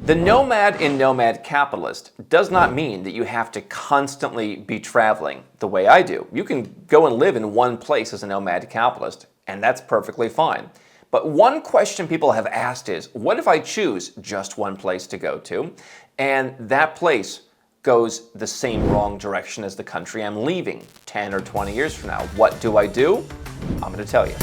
The nomad in Nomad Capitalist does not mean that you have to constantly be traveling the way I do. You can go and live in one place as a nomad capitalist, and that's perfectly fine. But one question people have asked is, what if I choose just one place to go to, and that place goes the same wrong direction as the country I'm leaving 10 or 20 years from now? What do? I'm going to tell you.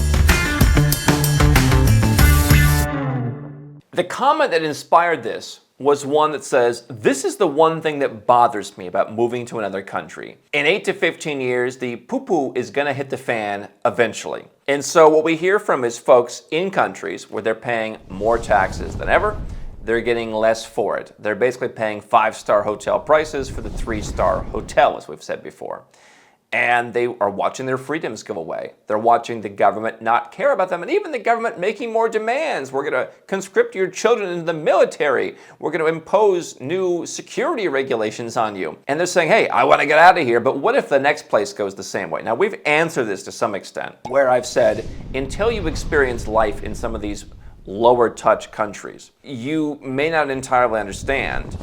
The comment that inspired this was one that says, this is the one thing that bothers me about moving to another country. In 8 to 15 years, the poo-poo is going to hit the fan eventually. And so what we hear from is folks in countries where they're paying more taxes than ever, they're getting less for it. They're basically paying 5-star hotel prices for the 3-star hotel, as we've said before. And they are watching their freedoms go away. They're watching the government not care about them, and even the government making more demands. We're going to conscript your children into the military. We're going to impose new security regulations on you. And they're saying, hey, I want to get out of here, but what if the next place goes the same way? Now, we've answered this to some extent, where I've said, until you experience life in some of these lower touch countries, you may not entirely understand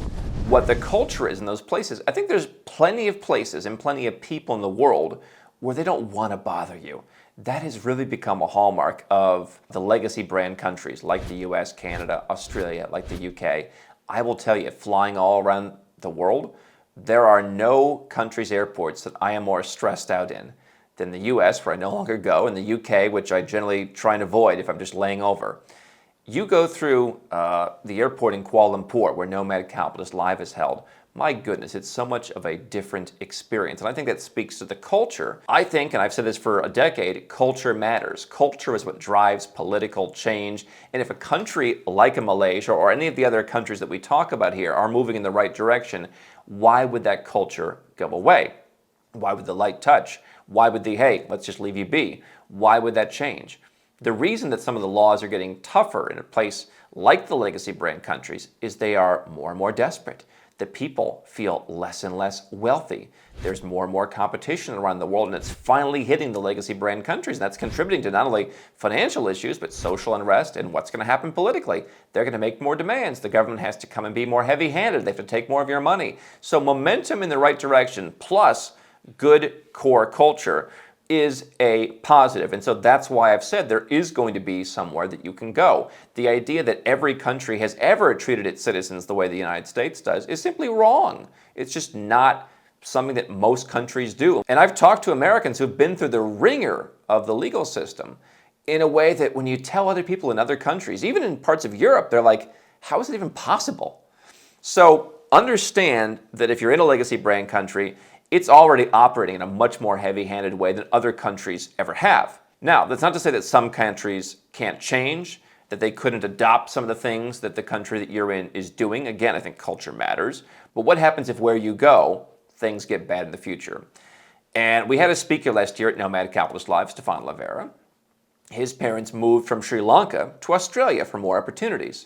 what the culture is in those places. I think there's plenty of places and plenty of people in the world where they don't want to bother you. That has really become a hallmark of the legacy brand countries like the US, Canada, Australia, like the UK. I will tell you, flying all around the world, there are no countries' airports that I am more stressed out in than the US, where I no longer go, and the UK, which I generally try and avoid if I'm just laying over. You go through the airport in Kuala Lumpur, where Nomad Capitalist Live is held. My goodness, it's so much of a different experience. And I think that speaks to the culture. I think, and I've said this for a decade, culture matters. Culture is what drives political change. And if a country like Malaysia or any of the other countries that we talk about here are moving in the right direction, why would that culture go away? Why would the light touch? Why would the, hey, let's just leave you be? Why would that change? The reason that some of the laws are getting tougher in a place like the legacy brand countries is they are more and more desperate. The people feel less and less wealthy. There's more and more competition around the world, and it's finally hitting the legacy brand countries. And that's contributing to not only financial issues, but social unrest and what's going to happen politically. They're going to make more demands. The government has to come and be more heavy-handed. They have to take more of your money. So momentum in the right direction plus good core culture is a positive. And so that's why I've said there is going to be somewhere that you can go. The idea that every country has ever treated its citizens the way the United States does is simply wrong. It's just not something that most countries do. And I've talked to Americans who've been through the ringer of the legal system in a way that when you tell other people in other countries, even in parts of Europe, they're like, how is it even possible? So understand that if you're in a legacy brand country, it's already operating in a much more heavy-handed way than other countries ever have. Now, that's not to say that some countries can't change, that they couldn't adopt some of the things that the country that you're in is doing. Again, I think culture matters. But what happens if where you go, things get bad in the future? And we had a speaker last year at Nomad Capitalist Live, Stephan Livera. His parents moved from Sri Lanka to Australia for more opportunities.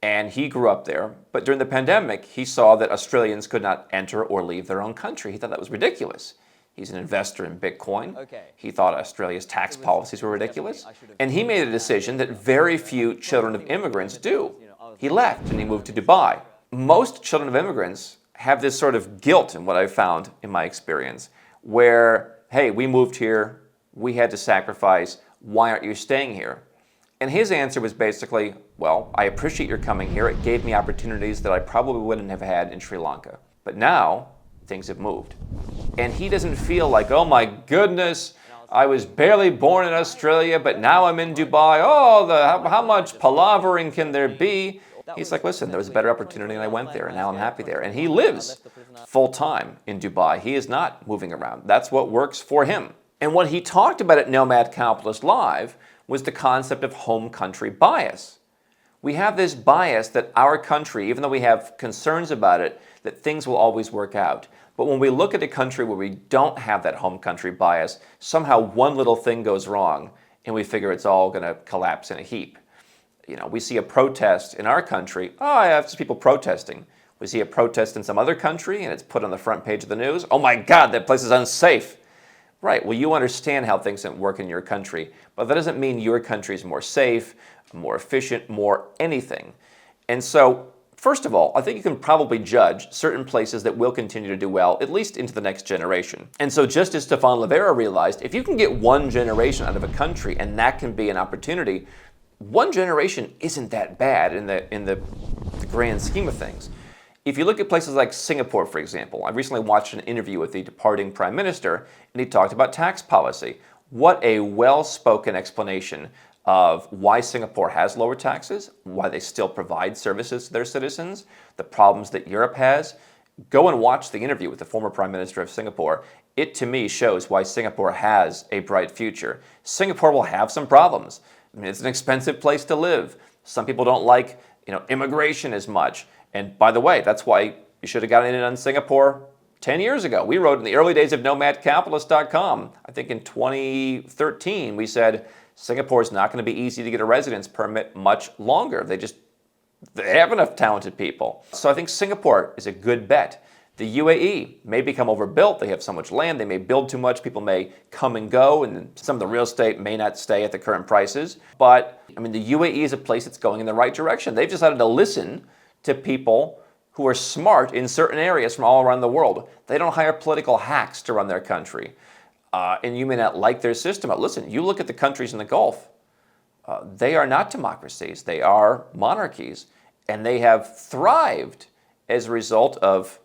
And he grew up there, but during the pandemic, he saw that Australians could not enter or leave their own country. He thought that was ridiculous. He's an investor in Bitcoin. He thought Australia's tax policies were ridiculous. And he made a decision that very few children of immigrants do. He left and he moved to Dubai. Most children of immigrants have this sort of guilt, in what I've found in my experience, where, hey, we moved here, we had to sacrifice, why aren't you staying here? And his answer was basically, well, I appreciate your coming here. It gave me opportunities that I probably wouldn't have had in Sri Lanka. But now, things have moved. And he doesn't feel like, oh my goodness, I was barely born in Australia, but now I'm in Dubai. Oh, how much palavering can there be? He's like, listen, there was a better opportunity and I went there, and now I'm happy there. And he lives full-time in Dubai. He is not moving around. That's what works for him. And what he talked about at Nomad Capitalist Live was the concept of home country bias. We have this bias that our country, even though we have concerns about it, that things will always work out. But when we look at a country where we don't have that home country bias, somehow one little thing goes wrong and we figure it's all going to collapse in a heap. You know, we see a protest in our country, oh, yeah, it's just people protesting. We see a protest in some other country and it's put on the front page of the news. Oh my God, that place is unsafe. Right, well, you understand how things don't work in your country, but that doesn't mean your country is more safe, more efficient, more anything. And so First of all, I think you can probably judge certain places that will continue to do well, at least into the next generation. And so just as Stephan Livera realized, if you can get one generation out of a country and that can be an opportunity, one generation isn't that bad in the grand scheme of things. If you look at places like Singapore, for example, I recently watched an interview with the departing prime minister, and he talked about tax policy. What a well-spoken explanation of why Singapore has lower taxes, why they still provide services to their citizens, the problems that Europe has. Go and watch the interview with the former prime minister of Singapore. It, to me, shows why Singapore has a bright future. Singapore will have some problems. I mean, it's an expensive place to live. Some people don't like, immigration as much. And by the way, that's why you should have gotten in on Singapore 10 years ago. We wrote in the early days of nomadcapitalist.com, I think in 2013, we said Singapore is not going to be easy to get a residence permit much longer. They have enough talented people. So I think Singapore is a good bet. The UAE may become overbuilt. They have so much land. They may build too much. People may come and go, and some of the real estate may not stay at the current prices. But, the UAE is a place that's going in the right direction. They've decided to listen to people who are smart in certain areas from all around the world. They don't hire political hacks to run their country. And you may not like their system, but listen, you look at the countries in the Gulf. They are not democracies. They are monarchies. And they have thrived as a result of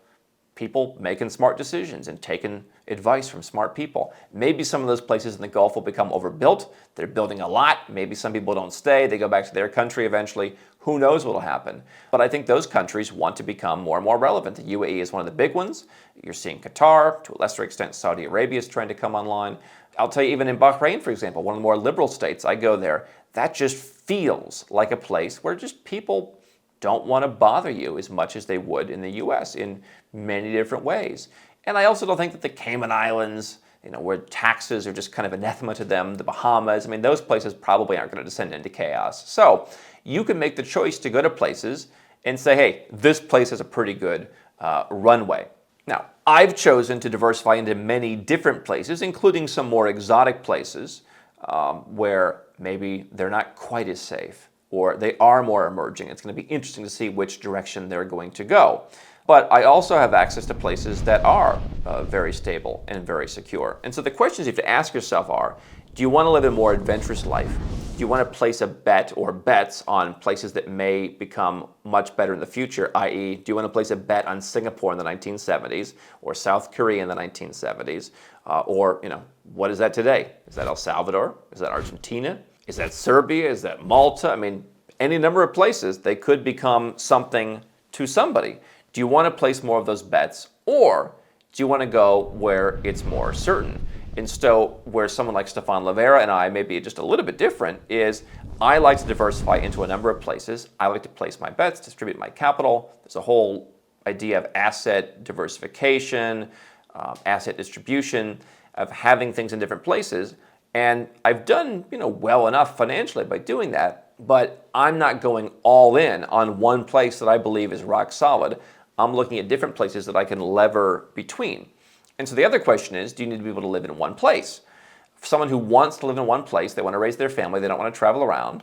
people making smart decisions and taking advice from smart people. Maybe some of those places in the Gulf will become overbuilt. They're building a lot. Maybe some people don't stay. They go back to their country eventually. Who knows what will happen? But I think those countries want to become more and more relevant. The UAE is one of the big ones. You're seeing Qatar, to a lesser extent Saudi Arabia is trying to come online. I'll tell you, even in Bahrain, for example, one of the more liberal states, I go there, that just feels like a place where just people don't want to bother you as much as they would in the US in many different ways. And I also don't think that the Cayman Islands, where taxes are just kind of anathema to them, the Bahamas, those places probably aren't going to descend into chaos. So you can make the choice to go to places and say, hey, this place has a pretty good runway. Now, I've chosen to diversify into many different places, including some more exotic places where maybe they're not quite as safe or they are more emerging. It's going to be interesting to see which direction they're going to go. But I also have access to places that are very stable and very secure. And so the questions you have to ask yourself are, do you want to live a more adventurous life? Do you want to place a bet or bets on places that may become much better in the future, i.e., do you want to place a bet on Singapore in the 1970s or South Korea in the 1970s? Or, what is that today? Is that El Salvador? Is that Argentina? Is that Serbia? Is that Malta? Any number of places, they could become something to somebody. Do you want to place more of those bets, or do you want to go where it's more certain? And so where someone like Stephan Livera and I may be just a little bit different is I like to diversify into a number of places. I like to place my bets, distribute my capital. There's a whole idea of asset diversification, asset distribution, of having things in different places. And I've done well enough financially by doing that, but I'm not going all in on one place that I believe is rock solid. I'm looking at different places that I can lever between. And so the other question is, do you need to be able to live in one place? For someone who wants to live in one place, they want to raise their family, they don't want to travel around,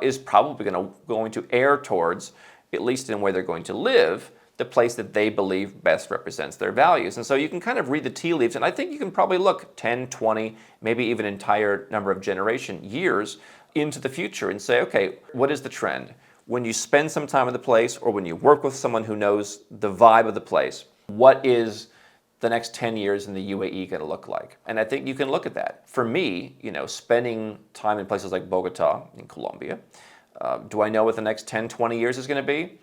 is probably going to err towards, at least in where they're going to live, the place that they believe best represents their values. And so you can kind of read the tea leaves, and I think you can probably look 10, 20, maybe even an entire number of years into the future and say, okay, what is the trend? When you spend some time in the place or when you work with someone who knows the vibe of the place, what is the next 10 years in the UAE going to look like? And I think you can look at that. For me, spending time in places like Bogota in Colombia, do I know what the next 10, 20 years is going to be?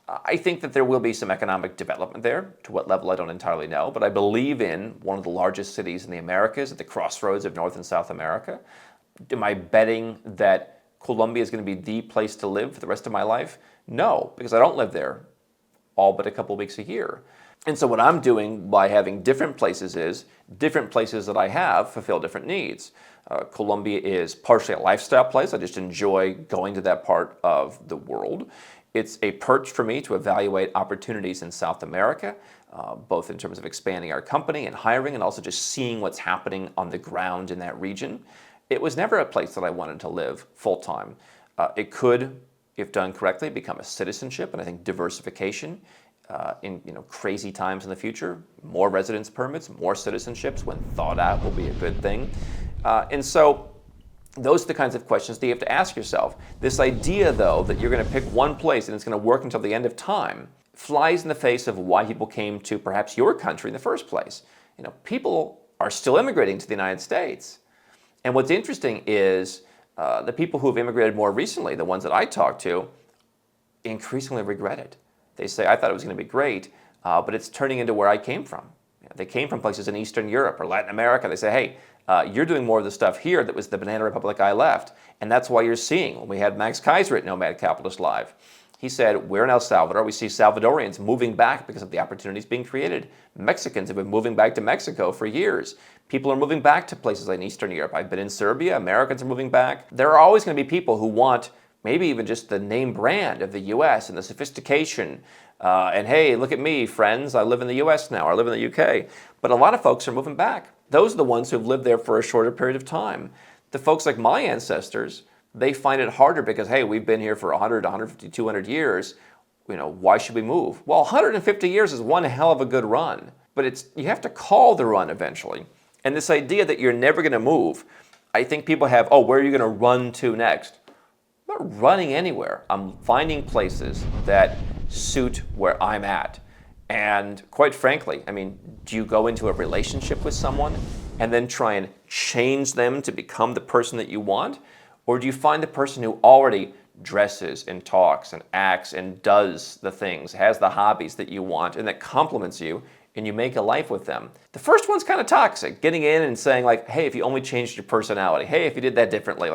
I think that there will be some economic development there. To what level, I don't entirely know. But I believe in one of the largest cities in the Americas, at the crossroads of North and South America. Am I betting that Colombia is going to be the place to live for the rest of my life? No, because I don't live there all but a couple of weeks a year. And so what I'm doing by having different places is, different places that I have fulfill different needs. Colombia is partially a lifestyle place. I just enjoy going to that part of the world. It's a perch for me to evaluate opportunities in South America, both in terms of expanding our company and hiring, and also just seeing what's happening on the ground in that region. It was never a place that I wanted to live full-time. It could if done correctly, become a citizenship, and I think diversification in crazy times in the future, more residence permits, more citizenships when thought out will be a good thing. And so those are the kinds of questions that you have to ask yourself. This idea, though, that you're going to pick one place and it's going to work until the end of time flies in the face of why people came to perhaps your country in the first place. People are still immigrating to the United States. And what's interesting is the people who have immigrated more recently, the ones that I talk to, increasingly regret it. They say, I thought it was going to be great, but it's turning into where I came from. They came from places in Eastern Europe or Latin America. They say, hey, you're doing more of the stuff here that was the banana republic I left. And that's why you're seeing, when we had Max Kaiser at Nomad Capitalist Live, he said, we're in El Salvador. We see Salvadorians moving back because of the opportunities being created. Mexicans have been moving back to Mexico for years. People are moving back to places like Eastern Europe. I've been in Serbia. Americans are moving back. There are always going to be people who want maybe even just the name brand of the U.S. and the sophistication. And hey, look at me, friends. I live in the U.S. now. I live in the U.K. But a lot of folks are moving back. Those are the ones who have lived there for a shorter period of time. The folks like my ancestors, they find it harder because, hey, we've been here for 100, 150, 200 years. Why should we move? Well, 150 years is one hell of a good run. But you have to call the run eventually. And this idea that you're never going to move, I think people have, where are you going to run to next? I'm not running anywhere. I'm finding places that suit where I'm at. And quite frankly, do you go into a relationship with someone and then try and change them to become the person that you want? Or do you find the person who already dresses and talks and acts and does the things, has the hobbies that you want and that complements you, and you make a life with them? The first one's kind of toxic, getting in and saying like, hey, if you only changed your personality, hey, if you did that differently,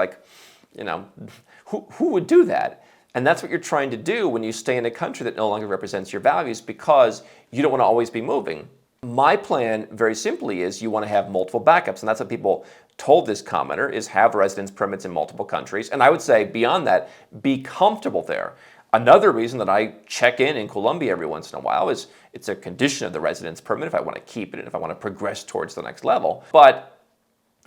who would do that? And that's what you're trying to do when you stay in a country that no longer represents your values because you don't want to always be moving. My plan, very simply, is you want to have multiple backups. And that's what people told this commenter, is have residence permits in multiple countries. And I would say, beyond that, be comfortable there. Another reason that I check in Colombia every once in a while is it's a condition of the residence permit if I want to keep it and if I want to progress towards the next level. But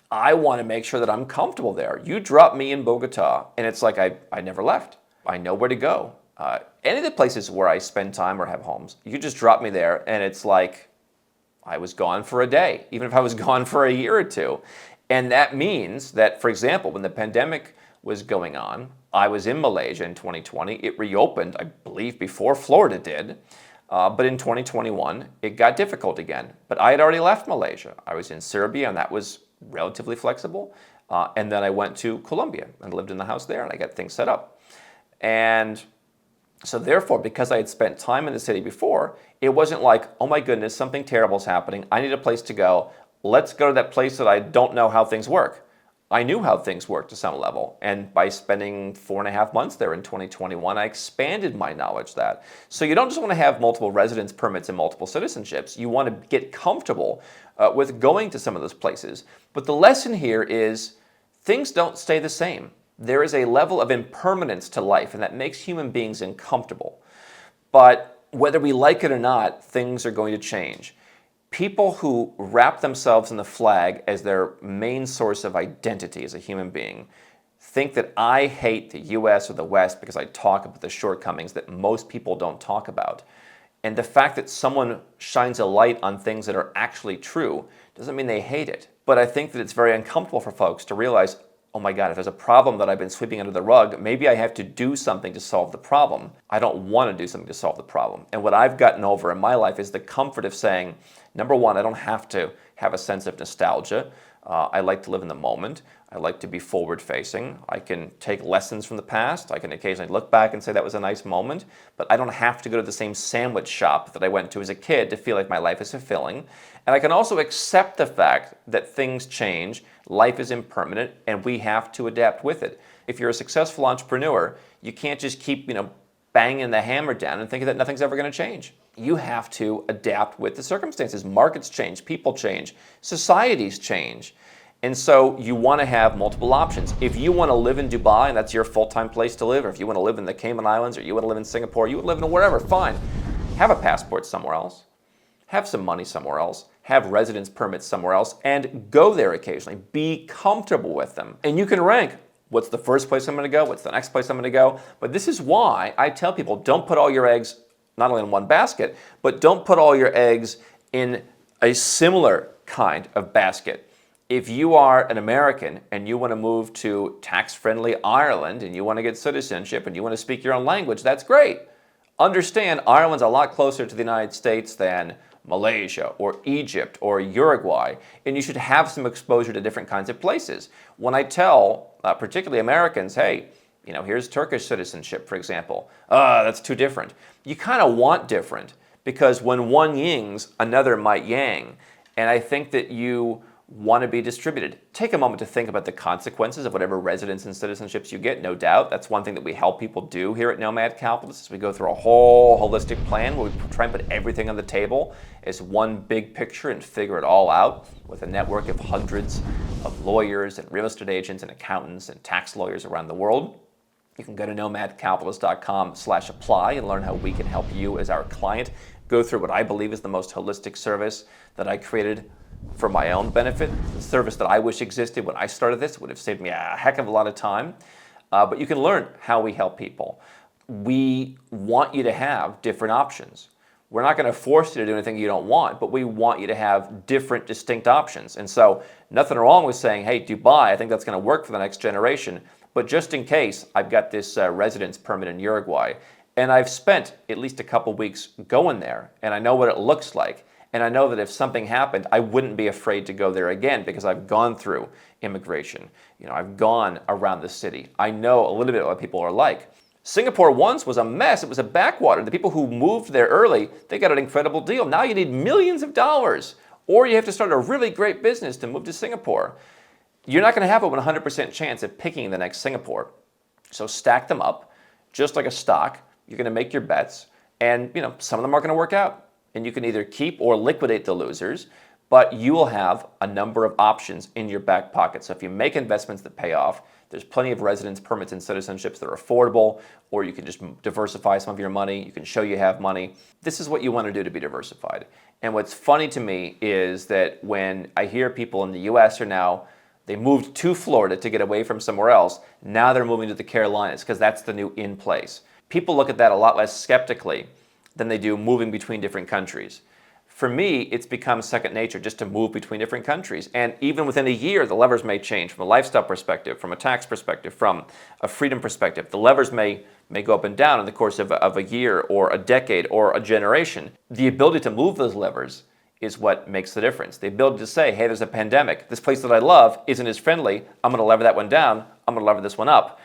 I want to make sure that I'm comfortable there. You drop me in Bogota, and it's like I never left. I know where to go. Any of the places where I spend time or have homes, you just drop me there, and it's like I was gone for a day, even if I was gone for a year or two. And that means that, for example, when the pandemic was going on, I was in Malaysia in 2020. It reopened, I believe, before Florida did. But in 2021, it got difficult again. But I had already left Malaysia. I was in Serbia, and that was relatively flexible. And then I went to Colombia and lived in the house there, and I got things set up. And so therefore, because I had spent time in the city before, it wasn't like, oh my goodness, something terrible is happening. I need a place to go. Let's go to that place that I don't know how things work. I knew how things worked to some level. And by spending 4.5 months there in 2021, I expanded my knowledge that. So you don't just want to have multiple residence permits and multiple citizenships. You want to get comfortable with going to some of those places. But the lesson here is things don't stay the same. There is a level of impermanence to life, and that makes human beings uncomfortable. But whether we like it or not, things are going to change. People who wrap themselves in the flag as their main source of identity as a human being think that I hate the US or the West because I talk about the shortcomings that most people don't talk about. And the fact that someone shines a light on things that are actually true doesn't mean they hate it. But I think that it's very uncomfortable for folks to realize, oh my God, if there's a problem that I've been sweeping under the rug, maybe I have to do something to solve the problem. I don't want to do something to solve the problem. And what I've gotten over in my life is the comfort of saying, number one, I don't have to have a sense of nostalgia. I like to live in the moment. I like to be forward-facing. I can take lessons from the past. I can occasionally look back and say that was a nice moment, but I don't have to go to the same sandwich shop that I went to as a kid to feel like my life is fulfilling. And I can also accept the fact that things change, life is impermanent, and we have to adapt with it. If you're a successful entrepreneur, you can't just keep, banging the hammer down and thinking that nothing's ever going to change. You have to adapt with the circumstances. Markets change, people change, societies change. And so you want to have multiple options. If you want to live in Dubai and that's your full-time place to live, or if you want to live in the Cayman Islands, or you want to live in Singapore, you want to live in wherever, fine. Have a passport somewhere else. Have some money somewhere else. Have residence permits somewhere else, and go there occasionally. Be comfortable with them. And you can rank What's the first place I'm going to go? What's the next place I'm going to go? But this is why I tell people, don't put all your eggs not only in one basket, but don't put all your eggs in a similar kind of basket. If you are an American and you want to move to tax-friendly Ireland and you want to get citizenship and you want to speak your own language, that's great. Understand, Ireland's a lot closer to the United States than Malaysia or Egypt or Uruguay, and you should have some exposure to different kinds of places. When I tell, particularly Americans, hey, here's Turkish citizenship, for example. That's too different. You kind of want different because when one yings, another might yang. And I think that you want to be distributed. Take a moment to think about the consequences of whatever residence and citizenships you get, no doubt. That's one thing that we help people do here at Nomad Capitalist. We go through a whole holistic plan where we try and put everything on the table as one big picture and figure it all out with a network of hundreds of lawyers and real estate agents and accountants and tax lawyers around the world. You can go to nomadcapitalist.com/apply and learn how we can help you as our client go through what I believe is the most holistic service that I created for my own benefit. The service that I wish existed when I started this would have saved me a heck of a lot of time. But you can learn how we help people. We want you to have different options. We're not going to force you to do anything you don't want, but we want you to have different, distinct options. And so nothing wrong with saying, hey, Dubai, I think that's going to work for the next generation. But just in case, I've got this residence permit in Uruguay, and I've spent at least a couple weeks going there, and I know what it looks like. And I know that if something happened, I wouldn't be afraid to go there again because I've gone through immigration. I've gone around the city. I know a little bit what people are like. Singapore once was a mess. It was a backwater. The people who moved there early, they got an incredible deal. Now you need millions of dollars, or you have to start a really great business to move to Singapore. You're not going to have a 100% chance of picking the next Singapore. So stack them up, just like a stock. You're going to make your bets, and some of them are going to work out. And you can either keep or liquidate the losers, but you will have a number of options in your back pocket. So if you make investments that pay off, there's plenty of residence permits and citizenships that are affordable, or you can just diversify some of your money. You can show you have money. This is what you want to do to be diversified. And what's funny to me is that when I hear people in the US they moved to Florida to get away from somewhere else. Now they're moving to the Carolinas because that's the new in place. People look at that a lot less skeptically than they do moving between different countries. For me, it's become second nature just to move between different countries. And even within a year, the levers may change from a lifestyle perspective, from a tax perspective, from a freedom perspective. The levers may go up and down in the course of a year or a decade or a generation. The ability to move those levers is what makes the difference. The ability to say, hey, there's a pandemic. This place that I love isn't as friendly. I'm going to lever that one down. I'm going to lever this one up.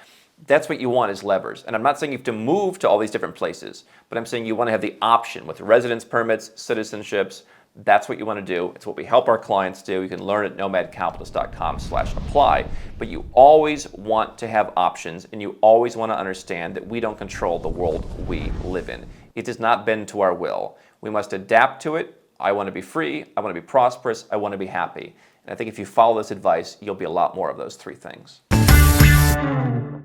That's what you want is levers. And I'm not saying you have to move to all these different places, but I'm saying you want to have the option with residence permits, citizenships. That's what you want to do. It's what we help our clients do. You can learn at nomadcapitalist.com/apply. But you always want to have options, and you always want to understand that we don't control the world we live in. It does not bend to our will. We must adapt to it. I want to be free. I want to be prosperous. I want to be happy. And I think if you follow this advice, you'll be a lot more of those three things.